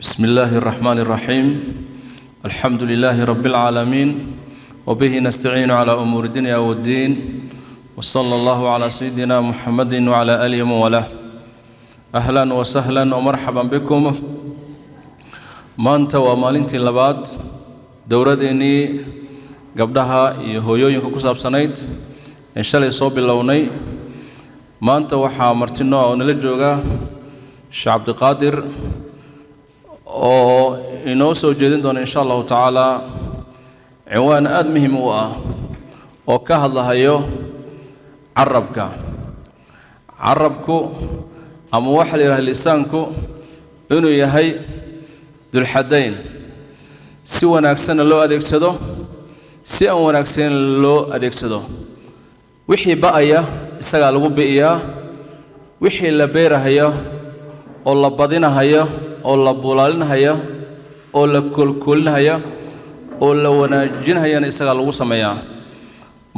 بسم الله الرحمن الرحيم الحمد لله رب العالمين وبه نستعين على أمور الدنيا والدين وصلى الله على سيدنا محمد وعلى آله وله أهلا وسهلا ومرحبا بكم maanta waa maalintii labaad dowradeennii gabdhaha iyo hooyooyinka ku saabsanayd ee shalay soo bilownay maanta waxaa martino oo nala jooga Sheekh Cabdiqaadir oo inoo soo jeedin doona insha Allah taala ciwaan aad muhiim u ah oo ka hadlahayo carabku ama waxa la yiraahdo lisaanku inuu yahay dulxadayn si wanaagsan loo adeegsado si aan wanaagsan loo adeegsado wixii baaya isaga lagu biiyaa wixii la beerahayo oo la badinahayo oo la bulaalinahayo oo la kulkulinahayo oo la wanaajinahayo isaga lagu sameeyaa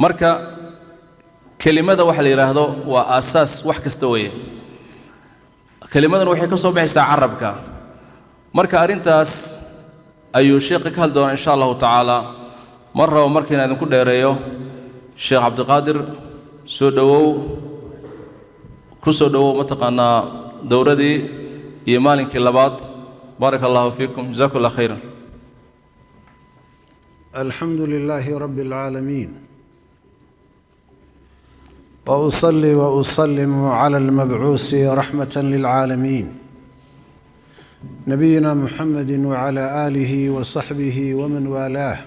marka kelimada waxa la yiraahdo waa asaas wax kasta weeye kelimadan waxay ka soo baxaysaa carabka marka arintaas ayuu sheekh ka hadlay insha Allah taala marra markii aan ku dheereeyo Sheekh Cabdiqaadir soo dhawow mataqaana dowradii iyo maalinkii labaad barakallahu fiikum jazakallahu khairan alhamdulillahi rabbil alamin wa usalli wa usallimu ala al-mab'uus rahmatan lil alamin نبينا محمد وعلى آله وصحبه ومن والاه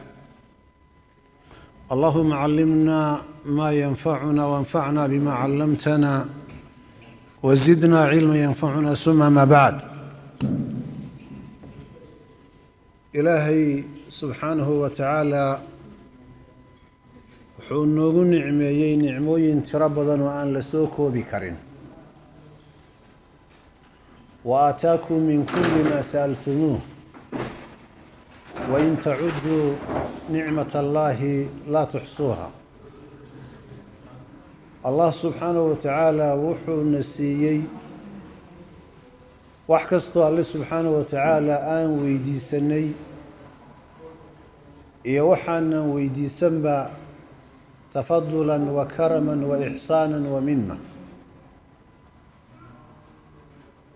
اللهم علمنا ما ينفعنا وانفعنا بما علمتنا وزدنا علما ينفعنا ثم ما بعد إلهي سبحانه وتعالى وحنوغ نعميين نعموين تربضا وأن لسوكو بكرين وآتاكم من كل ما سألتموه وإن تعدوا نعمة الله لا تحصوها الله سبحانه وتعالى وحو نسيي وحكستو الله سبحانه وتعالى آن ويدي سني يوحنا ويدي سنبا تفضلا وكرما وإحسانا ومنه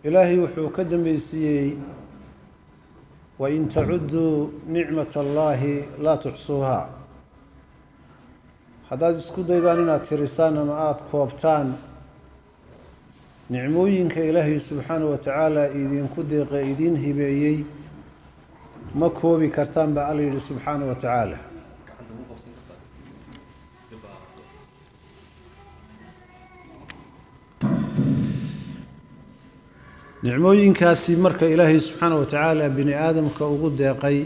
إلهي وحو كدم بيسيي وإن تعدوا نعمة الله لا تحصوها هذا اسكو دايداننا ترسانا مآت كوبتان نعموينك إلهي سبحانه وتعالى إذين كدق إذين هبيي ما كوبي كرتان بألي سبحانه وتعالى nicmooyinkaasi marka ilaahay subxaanahu wa tacaala bini aadamka ugu deeqay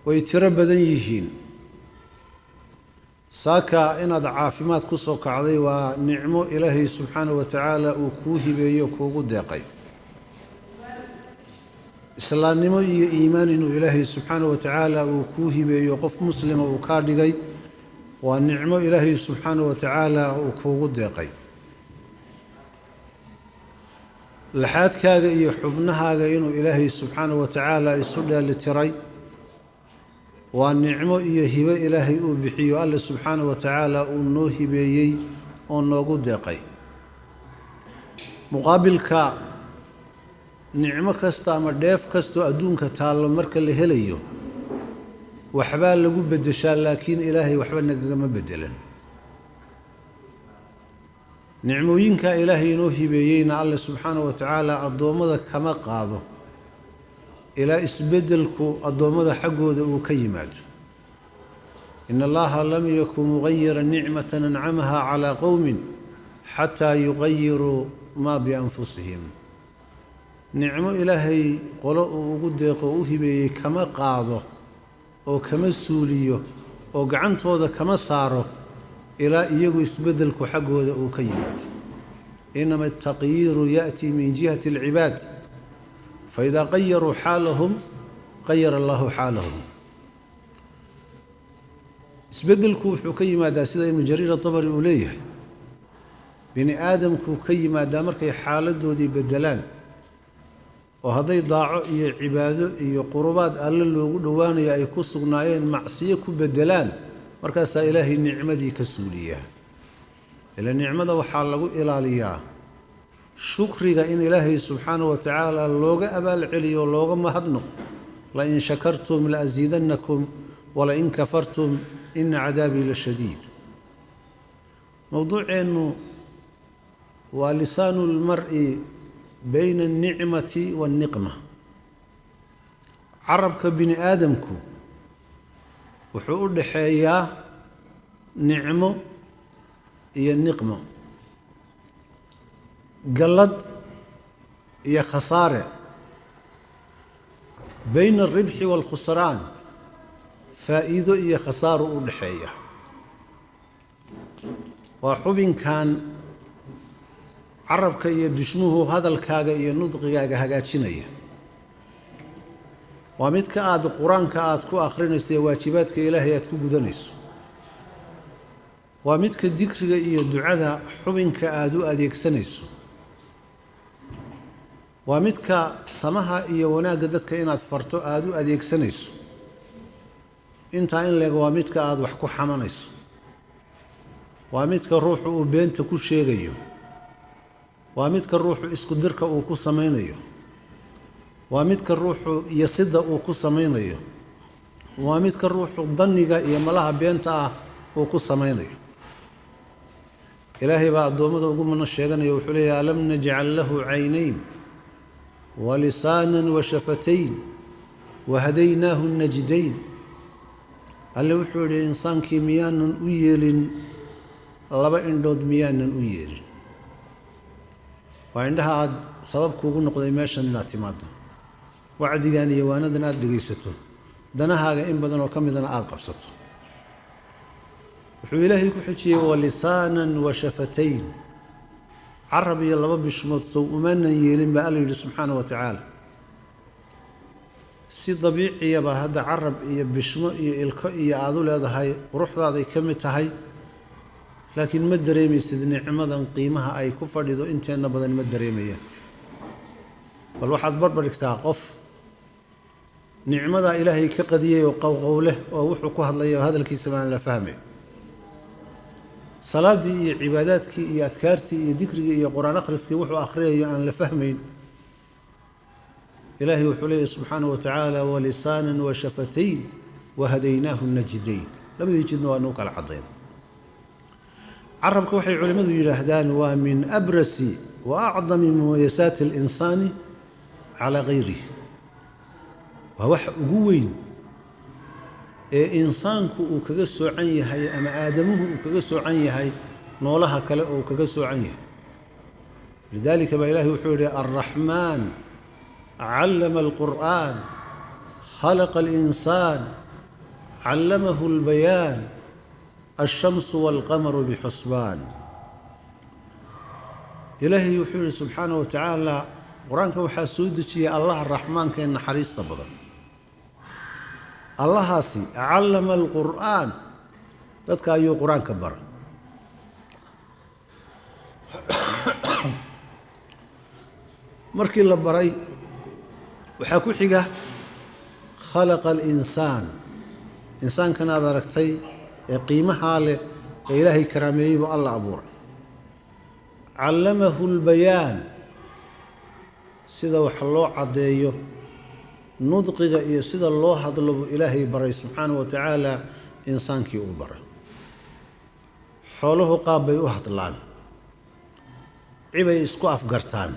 way tiro badan yihiin saaka inaad caafimaad ku soo kacday waa nicmo ilaahay subxaanahu wa tacaala uu kuu hibeeyo kuugu deeqay islaamnimo iyo iimaan inuu ilaahay subxaanahu wa tacaala uu kuu hibeeyo qof muslima uu kaa dhigay waa nicmo ilaahay subxaanahu wa tacaala uu kuugu deeqay laxaadkaaga iyo xubnahaaga inuu ilaahay subxaanahu wa tacaala isu dheelitiray waa nicmo iyo hibo ilaahay uu bixiyo alle subxaanahu wa tacaala uu noo hibeeyey oo noogu deeqay muqaabilka nicmo kasta ama dheef kastoo adduunka taallo marka la helayo waxbaa lagu beddeshaa laakiin ilaahay waxba nagagama beddelan nicmooyinka ilaahay inoo hibeeyeyna alle subxaanahu wa tacaala addoommada kama qaado ilaa isbeddelku addoommada xaggooda uu ka yimaado ina allaha lam yakun mugayiran nicmatan ancamaha calaa qowmin xataa yugayiruu maa bianfusihim nicmo ilaahay qolo uu ugu deeqo u hibeeyey kama qaado oo kama suuliyo oo gacantooda kama saaro ilaa iyagu isbeddelku xaggooda uu ka yimaado inama ataqyiiru ya'tii min jihati alcibaad faidaa qayaruu xaalahum qayara allahu xaalahum isbeddelku wuxuu ka yimaadaa sida ibnu jariir atabari uu leeyahay bini aadamku ka yimaadaa markay xaaladoodii beddelaan وهذي ضاعوا إيه عبادة إيه قربات ألا لو دوان يا يكسر ناين معصية كبدلان مركز إلهي النعمة دي كسولية إلى النعمة وحال إلى ليا شكرك إن إلهي سبحانه وتعالى لوغا أبا العلي ولوغا مهدنق لئن شكرتم لأزيدنكم ولئن كفرتم إن عذابي لشديد موضوع إنه ولسان المرء بين النعمة والنقمة عربك بني آدمك وحقول حياة نعمة هي النقمة قلد هي خسارة بين الربح والخسران فائدة هي خسارة الحياة وحبين كان عربك يدشموه هذا الكاغا ينطقا هاجاتشينيا ومدك آد القرآن كآد كو أخرينيسي واجباتك إلهي أتكو قدنيسو ومدك الذكر الدعاء حبنك آدو أديكسنيسو ومدك سمها إيا وناقدتك إناد فرتو آدو أديكسنيسو انت إن لك ومدك آد وحكو حمانيسو ومدك الروح وبينت كل شيء غيو ومدك الروح اسكو درك وكو سمينيو ومدك الروح يصد وكو سمينيو ومدك الروح ظنك إيا ملاها بينتا وكو سمينيو إلهي بعد دومده وقوم من الشيطان يوحلي ألم نجعل له عينين ولسانا وشفتين وهديناه النجدين اللي وحولي إنسان كيميانا ويل لبا إندود ميانا ويل وعندها عاد سبب كوغن قضي ماشا ناتمادا وعدي قاني يوانا دنا دقيستو دنا هاقا إن بدن وكم دنا آقبستو وحو إلهي كحجي ولسانا وشفتين عربي الله بشموت سو ومانا يلين بأله سبحانه وتعالى سي طبيعي يبا هذا عرب بشمو إلكو عادول هذا هاي وروح هذا كمت هاي لكن ما دريمي سيد نعمة قيمها أي كفر إذا أنت أنا بدن ما دريمية والواحد بربرك تعقف نعمة إلهي كقضية وقوله ووحكوا هذا الكيس ما لا فهمه صلاتي عباداتك يا أذكارتي ذكري يا قرآن أخرسك وحو أخريه أن لفهمين إلهي وحوليه سبحانه وتعالى ولسانا وشفتين وهديناه النجدين لم يجدنا أنوك العظيم عربك وحي علماء يرهدان ومن أبرس وأعظم مميزات الإنسان على غيره وهو قوين إنسانك وكجسوا عني هاي أما آدمه وكجسوا عني هاي نولها كلا وكجسوا عني لذلك بإلهي وحوله الرحمن علم القرآن خلق الإنسان علمه البيان الشمس والقمر بحسبان إلهي وحوله سبحانه وتعالى قرآنك وحاسودك يا الله الرحمن كأن حريص تبضل الله هاسي علم القرآن تذكر أيو قرآن كبر مركي الله بري وحكو حقه خلق الإنسان إنسان كان هذا ركتي قيمة حاله إلهي كرامي والله أبوره علمه البيان سيدا وحلو عديو نطقك إيه سيدا الله هذا إلهي بري سبحانه وتعالى إنسان كي أبره حوله قابي وهدلان عبي إسكو أفقرتان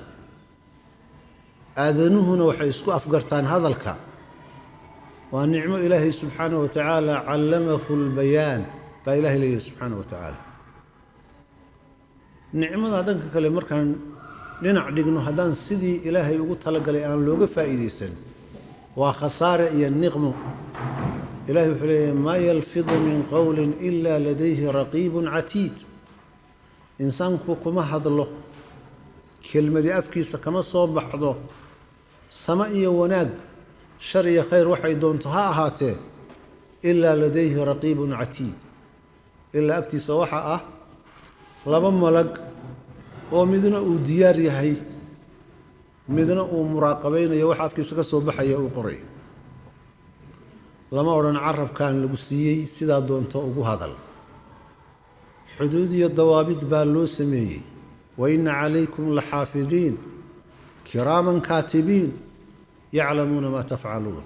آذنوهنا وحي إسكو أفقرتان هذا الكا ونعم إلهي سبحانه وتعالى علمه البيان لا إله إلا سبحانه وتعالى نعمة هذا كلمة كان لنعدقنا هذان سيدي إلهي يقول تلقى لأن لوقف فائدي سن وخسارة إيا النقم إلهي حليه ما يلفظ من قول إلا لديه رقيب عتيد إنسان كوكما هذا الله كلمة دي أفكيسة كما صوب بحضه سمائي وناق شري خير وحي دونتها هاته إلا لديه رقيب عتيد إلا أكتي سواحة لما ملق ومدنا وديار يحي midna uu muraaqabaynayo waxa afkiisa ka soo baxaya uu qoray lama odhan carabkan lagu siiyey sidaa doonto ugu hadal xuduud iyo dawaabid baa loo sameeyey wa inna calaykum laxaafidiin kiraaman kaatibiin yaclamuuna maa tafcaluun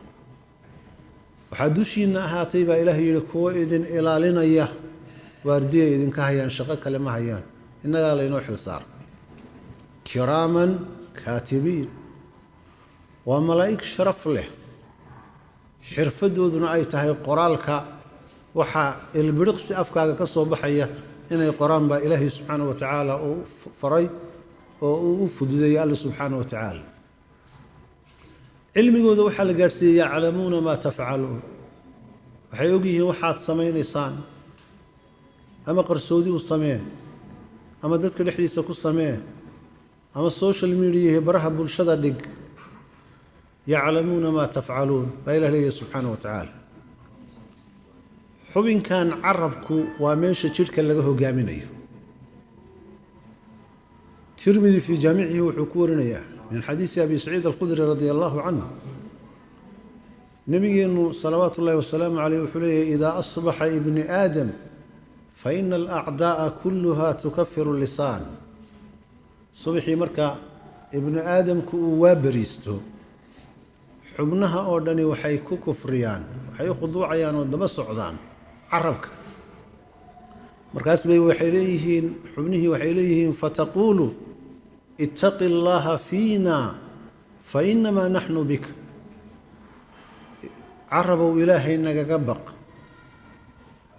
waxaa dushiinna ahaatay baa ilaahay yidhi kuwo idin ilaalinaya waardiyay idinka hayaan shaqo kale ma hayaan innagaa laynoo xilsaar kiraaman kaatibiin waa malaa'ig sharaf leh xirfadooduna ay tahay qoraalka waxaa ilbiriqsi afkaaga ka soo baxaya inay qoraan baa ilaahay subxaana wa tacaala uu faray oo uu u fududeeyey alle subxaana wa tacaala cilmigooda waxaa la gaadhsiiyey yaclamuuna maa tafcaluun waxay ogyihiin waxaad samaynaysaan ama qarsoodi u samee ama dadka dhexdiisa ku samee ama social media iyo baraha bulshada dhig yaclamuuna maa tafcaluun baa ilah leeyahay subxaana wa tacaala xubinkan carabku waa meesha jidhka laga hogaaminayo tirmidi fii jaamicihi wuxuu ku warinayaa min xadiisi abi saciid alkhudri radia allahu canhu nabigeenu salawaatu ullahi wasalaamu caleyh wuxuu leeyahay idaa asbaxa ibni aadam faina alacdaa'a kulluha tukafiru lisaan subaxii marka ibnu aadamku uu waa beriisto xubnaha oo dhani waxay ku kufriyaan waxay u khuduucayaan oo daba socdaan carabka markaas bay waxay leeyihiin xubnihii waxay leeyihiin fataquulu ittaqi allaha fiina fainamaa naxnu bika carabow ilaahay nagaga baq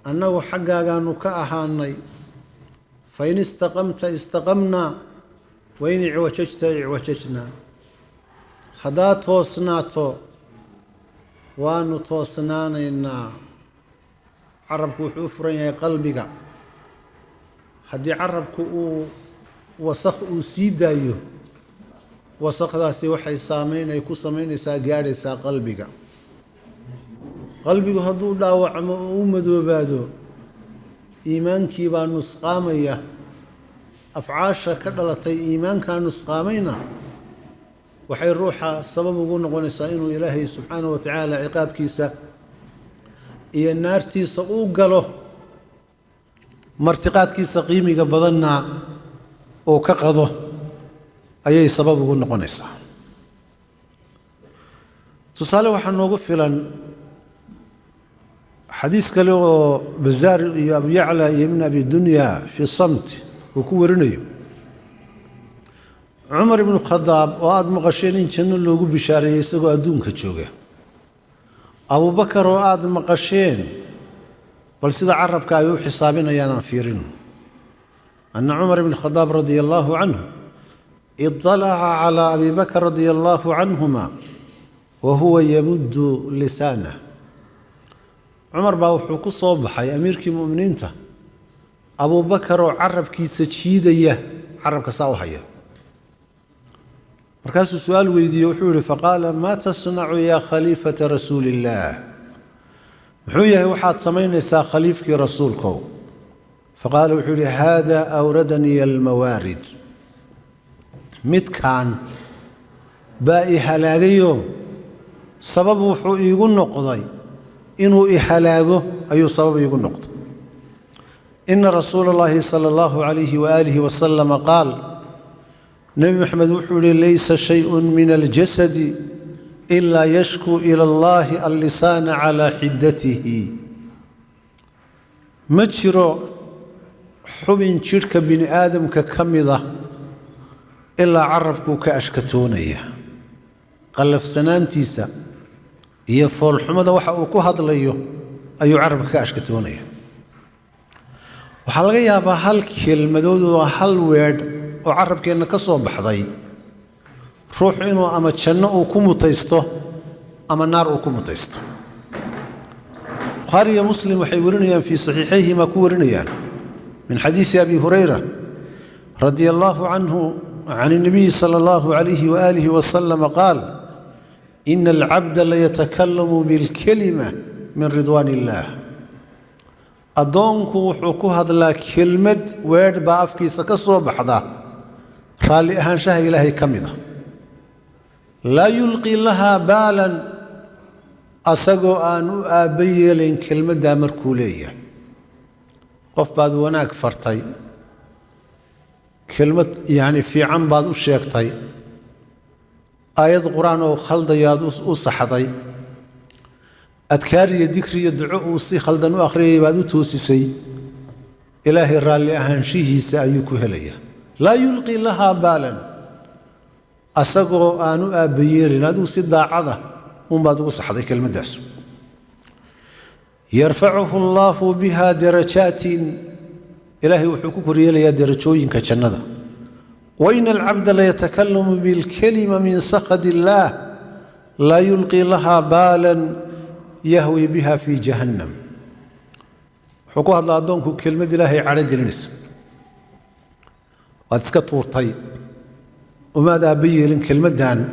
annagu xaggaagaanu ka ahaanay fain istaqamta istaqamnaa wain icwajajta icwajajnaa haddaad toosnaato waanu toosnaanaynaa carabku wuxuu u furan yahay qalbiga haddii carabku uu wasakh uu sii daayo wasakhdaasi waxay ay ku samaynaysaa gaadhaysaa qalbiga qalbigu hadduu dhaawacmo oo u madoobaado iimaankii baa nusqaamaya afcaasha ka dhalatay iimaankaa nusqaamayna waxay ruuxa sabab ugu noqonaysaa inuu ilaahay subxaanahu wa tacaala ciqaabkiisa iyo naartiisa uu galo martiqaadkiisa qiimiga badanna uu ka qado ayay sabab ugu noqonaysaa tusaale waxaa noogu filan xadiis kale oo bazaar iyo abu yacla iyo ibn abi dunya fii samt uu ku warinayo cumar ibnu khadaab oo aada maqasheen in janno loogu bishaareeyey isagoo adduunka jooga abubakar oo aada maqasheen bal sida carabka ay u xisaabinayaan aan fiirino ana cumar ibn khadaab radia allahu canhu iطalaca calaa abi bakr radia allahu canhuma wa huwa yamuddu lisaanah cumar baa wuxuu ku soo baxay amiirkii mu'miniinta abubakar oo carabkiisa jiidaya carabka saa u haya markaasuu su-aal weydiiye wuxuu yihi faqaala maa tasnacu yaa khaliifata rasuuli illaah muxuu yahay waxaad samaynaysaa khaliifkii rasuulkow faqaala wuxuu yihi haada awradanii almawaarid midkaan baa i halaagayo sabab wuxuu iigu noqday inuu i halaago ayuu sabab iigu noqday ina rasuula اllahi sala allahu calayhi waaalihi wasalama qaal nebi maxamed wuxuu yihi laysa shayun min aljasadi ilaa yashkuu ila allahi allisaana calaa xiddatihi ma jiro xubin jidhka bini aadamka ka mida ilaa carabkuu ka ashkatoonaya qallafsanaantiisa iyo foolxumada waxa uu ku hadlayo ayuu carabka ka ashkatoonaya waxaa laga yaabaa hal kelmadood oo hal weedh oo carabkeenna ka soo baxday ruuxu inuu ama janno uu ku mutaysto ama naar uu ku mutaysto bukhaari iyo muslim waxay warinayaan fii saxiixayhima ku warinayaan min xadiisi abi hurayra radia allahu canhu can الnabiyi salى allahu calayhi waaalihi wasalama qaal ina alcabda layatakallamu bilkelima min ridwaan illaah addoonku wuxuu ku hadlaa kelmad weedh baa afkiisa ka soo baxda raalli ahaanshaha ilaahay ka mid a لا يلقي لها بالا أسقو أن أبي لين كلمة دامر كولية قف بعد وناك فرطي كلمة يعني في عم بعض الشيخطي آيات قرآن وخلد ياد وصحطي أذكاري ذكري يدعو وصي خلدن وآخري بعد توسيسي إلهي الرالي أهنشيه سأيكو هليا لا يلقي لها بالا أسقو أن أبير نادو سدا عضة ومن بعد وصحطي كلمة داس يرفعه الله بها درجات إلهي وحكوك ريالي درجوين كجنة وإن العبد لا يتكلم بالكلمة من سخط الله لا يلقي لها بالا يهوي بها في جهنم حكوها الله أدونكم كلمة إلهي على جلنس واتسكتور طيب وماذا أبي لن كلمة دان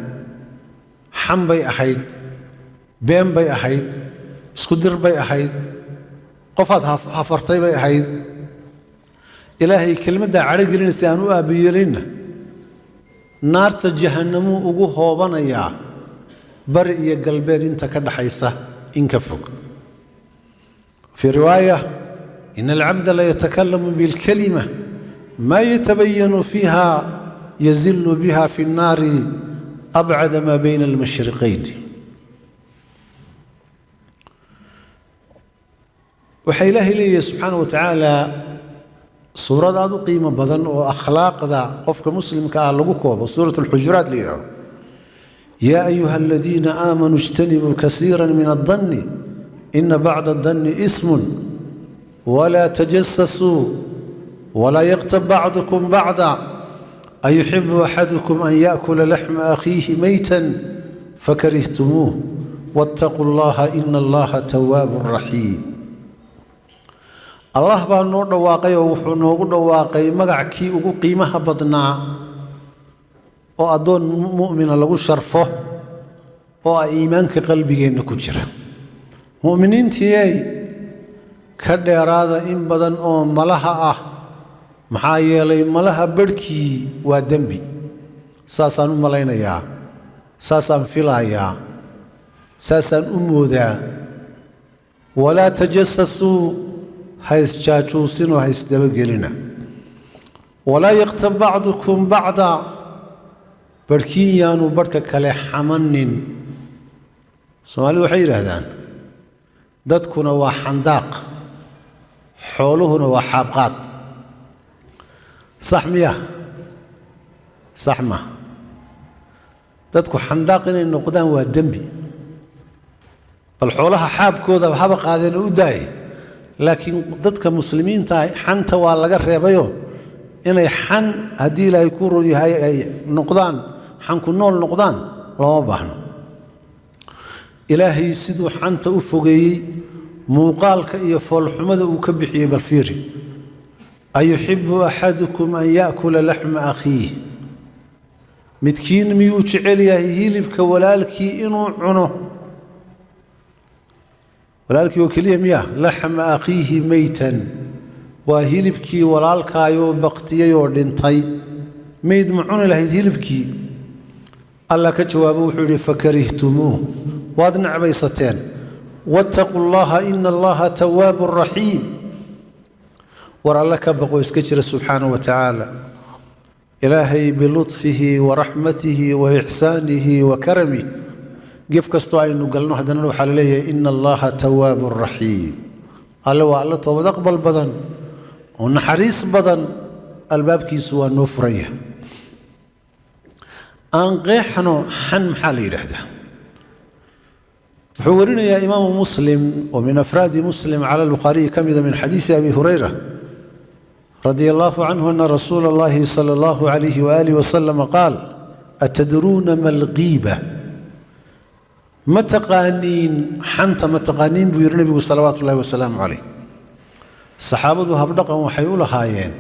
حم بي أحيد بين بي أحيد اسكدر بي أحيد قفات هفرطي بي أحيد إلهي كلمة دا على جلنس أنو أبي لنا نار جهنم وقو هوبانا يا برئي قلبي انت كده حيسه إنك فوق في رواية إن العبد لا يتكلم بالكلمة ما يتبين فيها يزل بها في النار أبعد ما بين المشرقين وحي الله إليه سبحانه وتعالى سورة هذا قيمة بدن وأخلاق ذا قفك مسلم كأهلقوكوا بسورة الحجرات ليه يا أيها الذين آمنوا اجتنبوا كثيرا من الظن إن بعض الظن إثم ولا تجسسوا ولا يغتب بعضكم بعضا أيحب أحدكم أن يأكل لحم أخيه ميتا فكرهتموه واتقوا الله إن الله تواب رحيم الله بان نور دواقي وحو نوغو دواقي مغعكي ugu qiimaha badnaa oo adoon mu'min lagu sharfo oo iimaanka qalbigeena ku jira mu'miniintii ka dheeraada in badan oo malaha ah maxaa yeelay malaha barkii waa dambi saasaan u malaynayaa saasaan filayaa saasaan u moodaa walaa tajassasu hays jaajuusin oo hays dabagelina walaa yaqtab ba'dukum ba'da barkiin yaanu barka kale xamanin Soomaali waxay yiraahdaan dadkuna waa xandaaq xooluhuna waa xabqaad صح مياه صح ما dadku xandaaq inay noqdaan waa dambi bal xoolaha xaabkooda haba qaadeen u daay laakiin dadka muslimiinta xanta waa laga reebayo inay xan hadii ilaahay ku ruuyahay ay noqdaan xan ku nool noqdaan lama baahno ilaahay sidoo xanta u fogeeyay muuqaalka iyo foolxumada uu ka bixiyay bal fiiri أيحب أحدكم أن يأكل لحم أخيه متكين ميوجعل يهيلبك ولالك إنو عنه ولالك وكليه مياه لحم أخيه ميتا وهيلبك ولالك يو بقتي يوردنتي ميد معون له هيلبك الله كجوابه وحوري فكرهتموه وادنا عبيستين واتقوا الله إن الله تواب رحيم ورالك بقوا يسكجر سبحانه وتعالى إلهي بلطفه ورحمته وإحسانه وكرمه قف كستوعين وقالنا هذا نروح عليه إن الله تواب رحيم قال والله توبة أقبل بدن ونحريص بدن الباب كيسوا نفريه أنقحنا حن محالي لهذا حورنا يا إمام مسلم ومن أفراد مسلم على البخاري كم إذا من حديث أبي هريرة رضي الله عنه أن رسول الله صلى الله عليه وآله وسلم قال أتدرون ما الغيبة متقانين حنت متقانين بير النبي صلوات الله وسلامه عليه الصحابة هبدقا وحيول خايين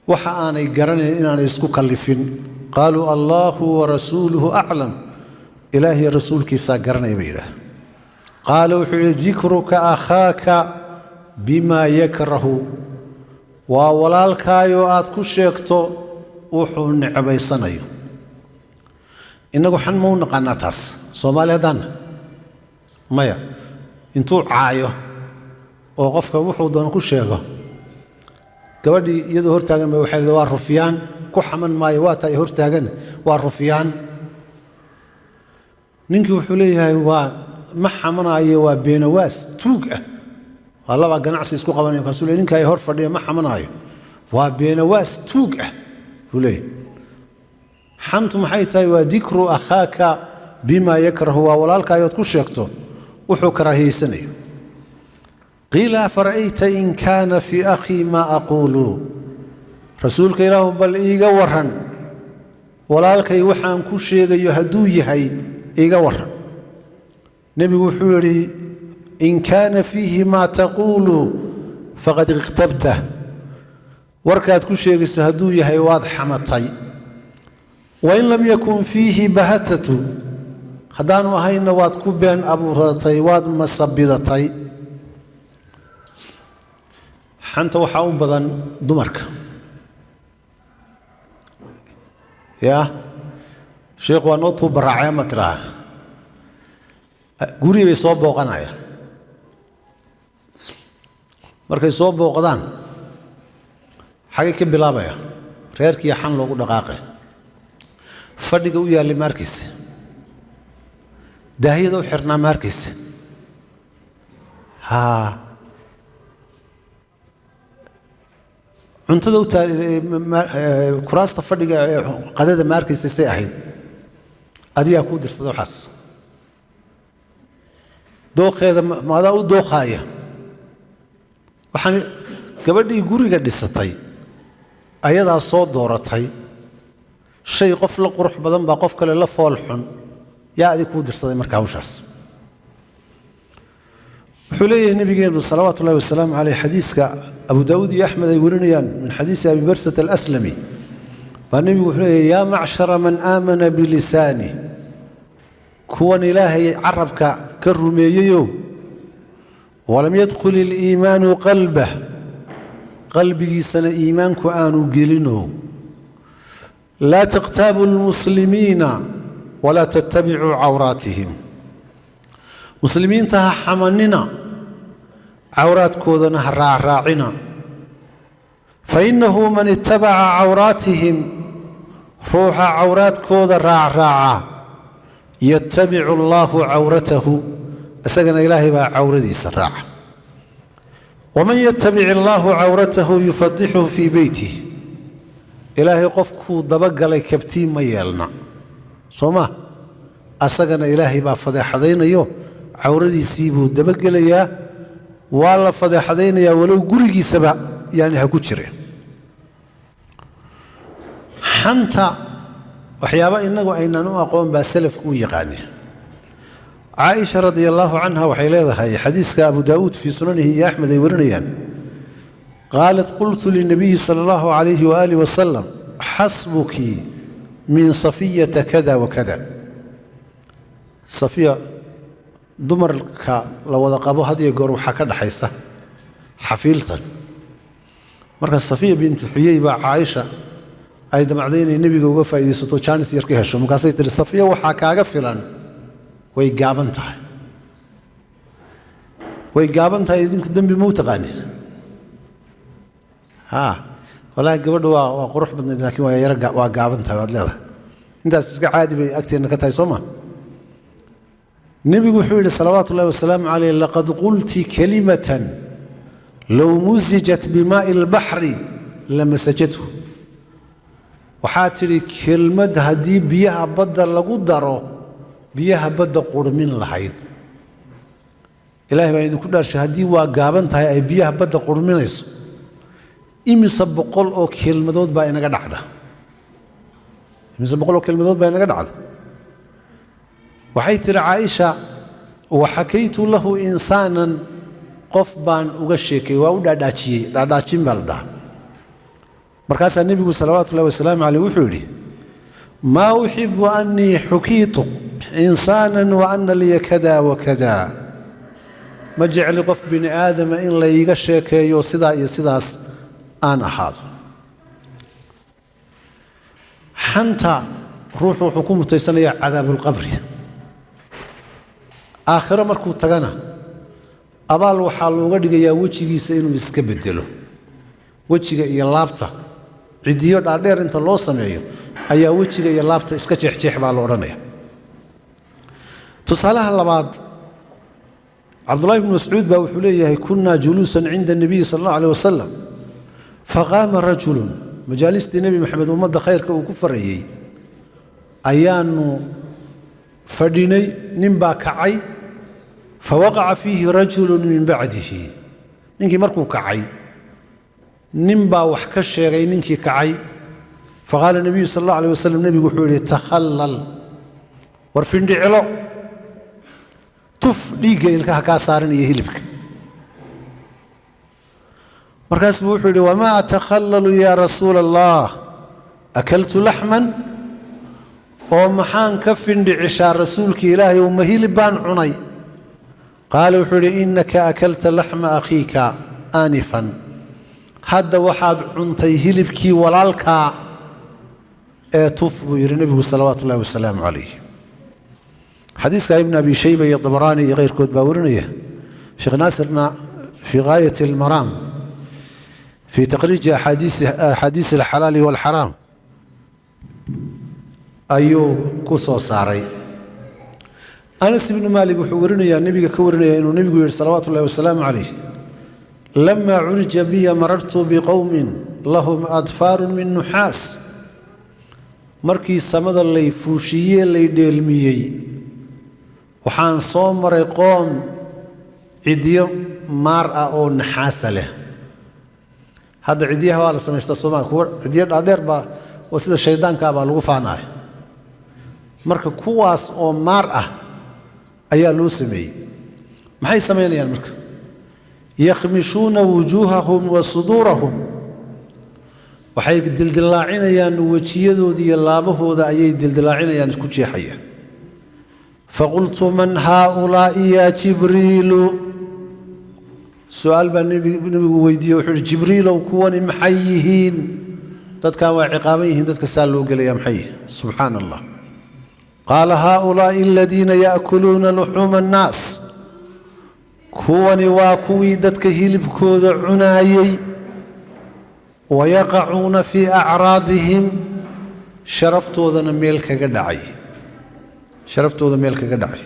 وحآني قرن إن أنا يسكو كلفين قالوا الله ورسوله أعلم إلهي رسولك ساقرن يبيره قالوا ذكرك أخاك بما يكره وولالكايو آد كشيكتو وحو نعبي صنيو إنه حن مو نقناتاس صومالي هدان مايا انتو عايو وقفك وحو دون كل شيء gabadhii iyadoo hortaagan bay waxay waa rufiyaan ku xaman maayo waa tay hortaagan waa rufiyaan ninkii wuxuu leeyahay waa ma xamanayo waa beenawaas tuug ah waa laba ganacsi isku qabanayaan kaasuu leeyahay ninka ay hor fadhiya ma xamanayo waa beenawaas tuug ah wuxuu leeyahay xantu maxay tahay waa dikru akhaaka bima yakrahu waa walaalkaayood ku sheegto wuxuu karaahiyeynayo قيل أفرأيت إن كان في أخي ما أقول رسولك إله بل إيغا ورهن ولالك يوحان كل شيء يهدوي هاي إيغا ورهن نبي وحوري إن كان فيه ما تقول فقد اغتبته وركات كل شيء يهدوي هاي واضح مطي وإن لم يكن فيه بهتة خدانوا هاي نواد كوبين أبو رطي واد مصبيدتي xanta waxa u badan dumarka sheekh waa noo tuu baraacay ma tiraa guri bay soo booqanayaan markay soo booqdaan xagee ka bilaabaya reerkii xan loogu dhaqaaqay fadhiga u yaallay maarkiisa daahiyada u xirnaa maarkiisa cuntada u kuraasta fadhiga qadada maarkiisa say ahayd adiga ku dirsada waxaas dooqeeda maadaa u dooqaaya waxaan gabadhii guriga dhisatay ayadaa soo dooratay shay qof la qurux badan baa qof kale la fool xun yaa adig ku dirsaday markaa hawshaas حليه النبي صلوات الله والسلام عليه حديث أبو داود أحمد يورينيان من حديث أبي برسة الأسلمي فالنبي حليه يا معشر من آمن بلسانه كون إلهي عربك كالرمييو ولم يدخل الإيمان قلبه قلبي سن إيمانك آنو قلنه لا تغتابوا المسلمين ولا تتبعوا عوراتهم مسلمين تها حمننا عورات كودنا راعنا فإنه من اتبع عوراتهم روح عورات كود راعا يتبع الله عورته أسجن إلهي با عوردي سراع ومن يتبع الله عورته يفضحه في بيته إلهي قفكو دبق لي كبتين ميالنا صوما أسجن إلهي با فضحدين يو عوردي سيبو دبق ليا والله فضحدين يا ولو قرقي سبع يعني هكوتشرين حنتا وحيابا إنه أين أقوم بسلف ويقاني عائشة رضي الله عنها وحيلها هي حديث أبو داود في سننه يا أحمد يورنيان قالت قلت للنبي صلى الله عليه وآله وسلم حسبك من صفية كذا وكذا صفية dumarka la wada qabo hadiyo goor waxa ka dhaxaysa xafiiltan marka safiya bint xuyay ba Aisha ay damacdeynay nabiga uga faa'iideysato chance yar ka hesho markaasay tiri safiya waxa kaaga filan way gaaban tahay idinku dambi ma taqaaniin wala gabadhu waa qurux badnayd laakiin waa yar waa gaaban tahay wad leedahay intaas iska caadi bay agteena ka tahay Soomaa نبي وحيد صلوات الله والسلام عليه لقد قلت كلمة لو مزجت بماء البحر لمسجته وحاتري كلمة هدي بيها بدل لقدره بيها بدل قرمين الحيد إلهي بأن كل شهدي وقابن تهي أي بيها بدل قرمين يسو إمي سبقول أو كلمة دوت بأينا قد عدا إمي سبقول أو كلمة دوت بأينا قد عدا وحيث عائشة وحكيت له إنسانا قفبان وغشيكي وداداتشي مالدا مركز النبي صلوات الله والسلام عليه وحوري ما أحب أني حكيت إنسانا وأن لي كذا وكذا ما جعل قف بن آدم إن لا يغشيكي يصداس أنا حاضر حنتا ruuxu wuxuu ku mutaysanayaa cadaabulqabri aakhiro markuu tagana abaal waxaa looga dhigayaa wejigiisa inuu iska bedelo wejiga iyo laabta cidiyo dhaadheer inta loo sameeyo ayaa wejiga iyo laabta iska jeexjeex baa la odhanaya tusaalaha labaad cabdullaahi bnu mascuud baa wuxuu leeyahay kunnaa juluusan cinda nabiyi sala allahu aleh wasalam faqaama rajulun majaalistii nebi maxamed ummadda khayrka uu ku farayey ayaanu fadhinay nin baa kacay fawaqaca fiihi rajulun min bacdihi ninkii markuu kacay nin baa wax ka sheegay ninkii kacay faqaala nabiyu sal allahu aleh wasalam nebigu wuxuu yidhi takhallal war findhicilo tuf dhiigga ilkaha kaa saaran iyo hilibka markaas buu wuxuu yidhi wamaa atakhallalu yaa rasuula allah akaltu laxman oo maxaan ka findhicishaa rasuulka ilaahay uma hilib baan cunay qaala wuxuu yidhi innaka akalta laxma akhiika aanifan hadda waxaad cuntay hilibkii walaalkaa ee tuf buu yidhi nebigu salawaatu ullahi wasalaamu calayh xadiiska ibn abi shayba iyo dabaraani iyo keyrkood baa warinaya sheekh naasirna fii gaayati almaraam fii taqriiji axaadiisi alxalaali waalxaraam ayuu ku soo saaray anas ibnu maalik wuxuu warinayaa nebiga ka warinaya inuu nebigu yidhi salawaatu ullahi wasalaamu calayh lamaa curija biya marartu biqowmin lahum adfaarun min nuxaas markii samada lay fuushiyee lay dheelmiyey waxaan soo maray qoom cidyo maar ah oo naxaasa leh hadda cidyaha waa la samaystaa soomaa kuwa cidyo dhaadheer baa oo sida shaydaankaa baa lagu faanaya marka kuwaas oo maar ah ayaa loo sameeyey maxay samaynayaan marka yakhmishuuna wujuuhahum wa suduurahum waxay dildillaacinayaan wejiyadooda iyo laabahooda ayay dildillaacinayaan isku jeexayaan faqultu man haaulaa'i yaa jibriilu su-aal baa nebigu weydiiyey wuxuu ihi jibriilow kuwani maxay yihiin dadkan waa ciqaaban yihiin dadka saa loo gelaya maxay yihiin subxaana allah qaala haaulaa'i aladiina ya'kuluuna luxuuma annaas kuwani waa kuwii dadka hilibkooda cunaayey wayaqacuuna fii acraadihim sharaftoodana meel kaga dhacay sharaftooda meel kaga dhacay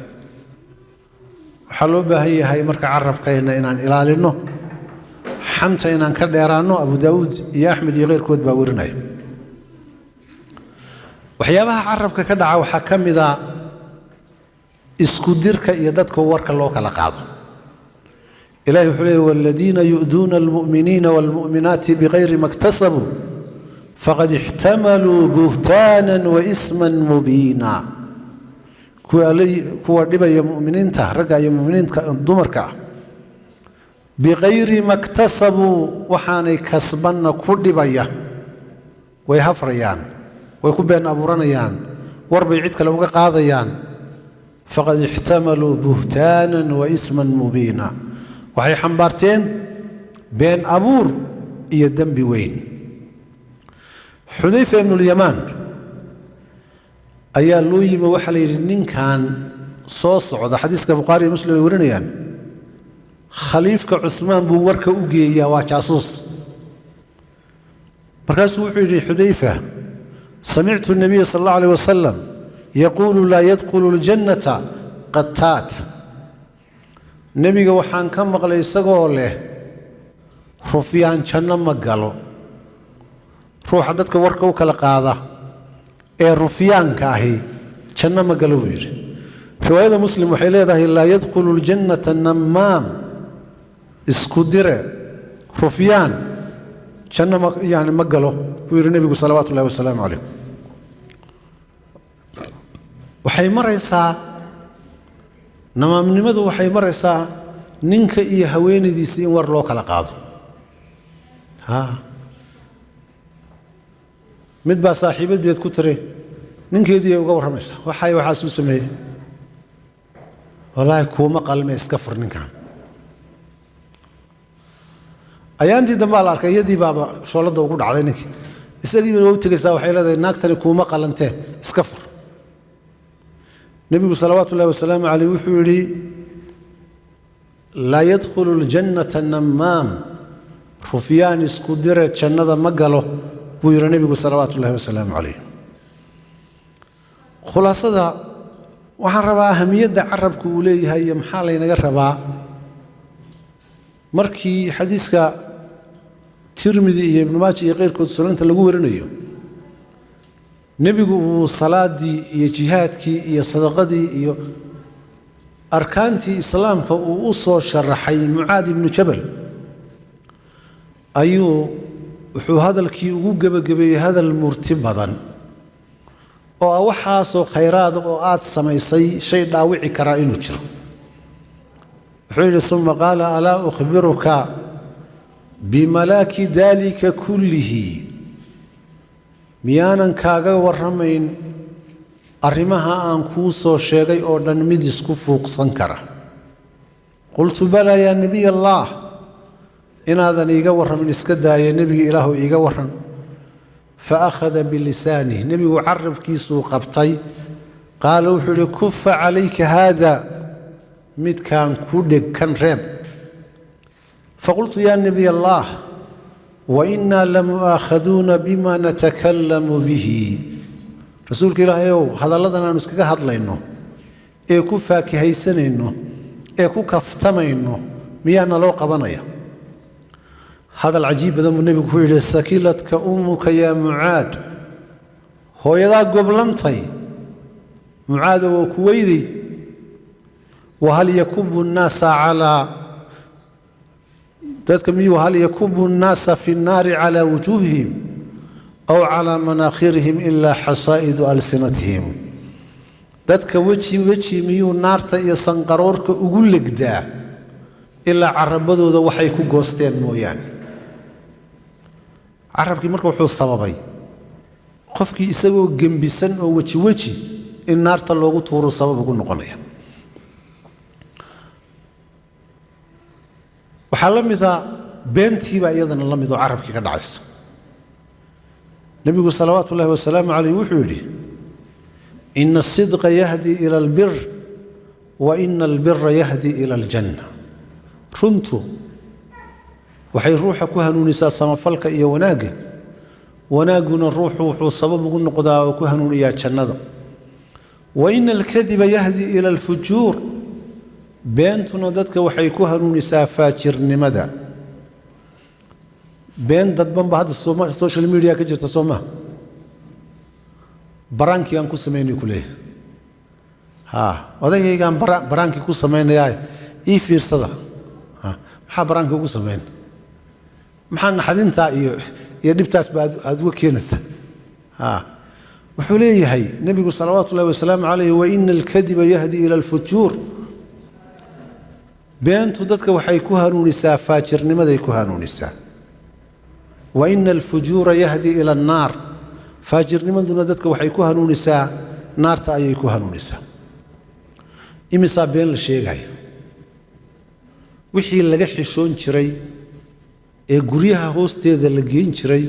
waxaa loo baahan yahay marka carabkayna inaan ilaalinno xanta inaan ka dheeraanno abu daawuud iyo axmed iyo keyrkood baa warinaya waxyaabaha carabka ka dhaca waxaa ka mida isku dirka iyo dadka warka loo kala qaado ilahi wuxuu leeyay waaladiina yu'duuna almu'miniina waalmu'minaati bikayri ma iktasabuu faqad ixtamaluu buhtaanan wa isman mubiina kuwa dhibaya mu'miniinta ragga iyo mu'miniinta dumarka ah bikayri ma iktasabuu waxaanay kasbanna ku dhibaya way hafrayaan way ku been abuuranayaan war bay cid kale uga qaadayaan faqad ixtamaluu buhtaanan wa isman mubiina waxay xambaarteen been abuur iyo dembi weyn xudayfa ibnulyamaan ayaa loo yimi waxaa la yidhi ninkan soo socda xadiiska bukhaari iyo muslim ay warinayaan khaliifka cusmaan buu warka u geeyaa waa jaasuus markaasuu wuxuu yidhi xudayfa samictu nabiya sal allahu aleh wasalam yaquulu laa yadkhulu ljannata qataat nebiga waxaan ka maqlay isagoo leh rufyaan janno ma galo ruuxa dadka warka u kala qaada ee rufyaanka ahi janno ma galo buu yidhi riwaayada muslim waxay leedahay laa yadkhulu ljannata nammaam isku dire rufyaan janno ma galo buu yidhi nebigu salawaatu ullahi wasalaamu calayh waxay maraysaa namaamnimadu waxay maraysaa ninka iyo haweenaydiisa in war loo kala qaado mid baa saaxiibadeed ku tiri ninkeedii ay uga warramaysaa waxaasuu sameeyey wallaahi kuuma qalme iska fur ninkan ayaantii dambaa la arkay iyadii baaba shooladda ugu dhacday ninkii isagii inuu tagaysaa waxay leedahay naagtani kuuma qalantee iska fur nabigu salawaatullaahi wasalaamu calayh wuxuu yidhi laa yadkhulu ljannata nammaam rufyaan isku dire jannada ma galo buu yidhi nabigu salawaatullaahi wasalaamu calayh khulaasada waxaan rabaa ahamiyadda carabku uu leeyahay iyo maxaa laynaga rabaa markii xadiiska tirmidi iyo ibnu maaja iyo keyrkood sunanta lagu warinayo nebigu uu salaadii iyo jihaadkii iyo sadaqadii iyo arkaantii islaamka uu u soo sharaxay mucaad ibnu jabal ayuu wuxuu hadalkii ugu gebagabeeyey hadal murti badan oo ah waxaasoo khayraad oo aad samaysay shay dhaawici karaa inuu jiro wuxuu yidhi uma qaala alaa ukhbiruka bimalaaki daalika kullihi miyaanan kaaga warramayn arrimaha aan kuu soo sheegay oo dhan mid isku fuuqsan kara qultu balaa yaa nebiy allah inaadan iiga warramin iska daaya nebiga ilaahu iiga warran fa akhada bilisaanih nebigu carabkiisuu qabtay qaala wuxuu yidhi kufa calayka haada midkaan ku dheg kan reeb faqultu yaa nebiy allah wainaa lamu'aakhaduuna bima natakallamu bihi rasuulka ilaahayow hadalladan aanu iskaga hadlayno ee ku faakihaysanayno ee ku kaftamayno miyaana loo qabanaya hadal cajiib badan buu nebigu ku yidhi sakiladka ummuka yaa mucaad hooyadaa goblantay mucaada waa ku weyday wahal yakubu nnaasa calaa dadka miyuu hal yakubu nnaasa fi nnaari calaa wujuuhihim aw calaa manaakhirihim ilaa xasaa'idu alsinatihim dadka weji miyuu naarta iyo sanqaroorka ugu legdaa ilaa carabadooda waxay ku goosteen mooyaane carabkii marka wuxuu sababay qofkii isagoo gembisan oo weji in naarta loogu tuuro sabab ugu noqonaya waxaa la mida beentiibaa iyadana la mid oo carabkii ka dhacaysa nebigu salawaatu ullahi wasalaamu calayh wuxuu yidhi ina asidqa yahdi ila albir wa ina albira yahdi ila aljanna runtu waxay ruuxa ku hanuunisaa samafalka iyo wanaagga wanaagguna ruuxu wuxuu sabab ugu noqdaa oo ku hanuuniyaa jannada wa ina alkadiba yahdi ila alfujuur beentuna dadka waxay ku hanuunisaa faajirnimada been dadbanba hadda social media ka jirta soo maha baraankii aan ku samaynay ku leeyahay odagaygaan baraankii ku samaynayaa ii fiirsada maxaa baraankii ugu samayn maxaa naxdintaa iyo dhibtaasba aad uga keenaysaa wuxuu leeyahay nebigu salawaatu ullahi wasalaamu calayh waina alkadiba yahdi ila alfujuur beentu dadka waxay ku hanuunisaa faajirnimaday ku hanuunisaa waina alfujuura yahdi ila annaar faajirnimaduna dadka waxay ku hanuunisaa naarta ayay ku hanuunisaa imisaa been la sheegaya wixii laga xishoon jiray ee guryaha hoosteeda la geyn jiray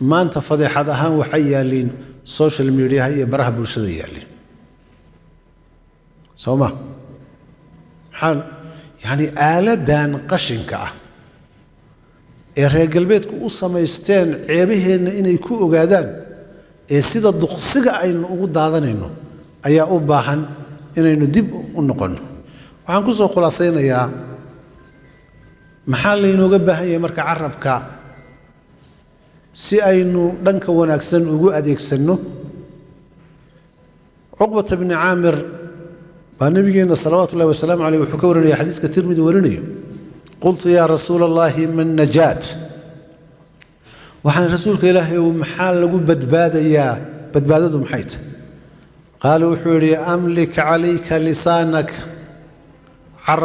maanta fadeexad ahaan waxay yaalliin social mediaha iyo baraha bulshada yaalliin soo ma maxaa yacni aaladan qashinka ah ee reer galbeedku u samaysteen ceebaheenna inay ku ogaadaan ee sida duqsiga aynu ugu daadanayno ayaa u baahan inaynu dib u noqonno waxaan ku soo khulaasaynayaa maxaa laynooga baahan yahay marka carabka si aynu dhanka wanaagsan ugu adeegsanno cuqbata bni caamir baa nabigeenna salawaatu ullahi wasalaamu caleyh wuxuu ka warinaya xadiiska tirmidi warinayo qultu yaa rasuula allahi man najaat waxaan rasuulka ilaahay maxaa lagu badbaadayaa badbaadadu maxay tahay qaala wuxuu yidhi amlik calayka lisaanak carab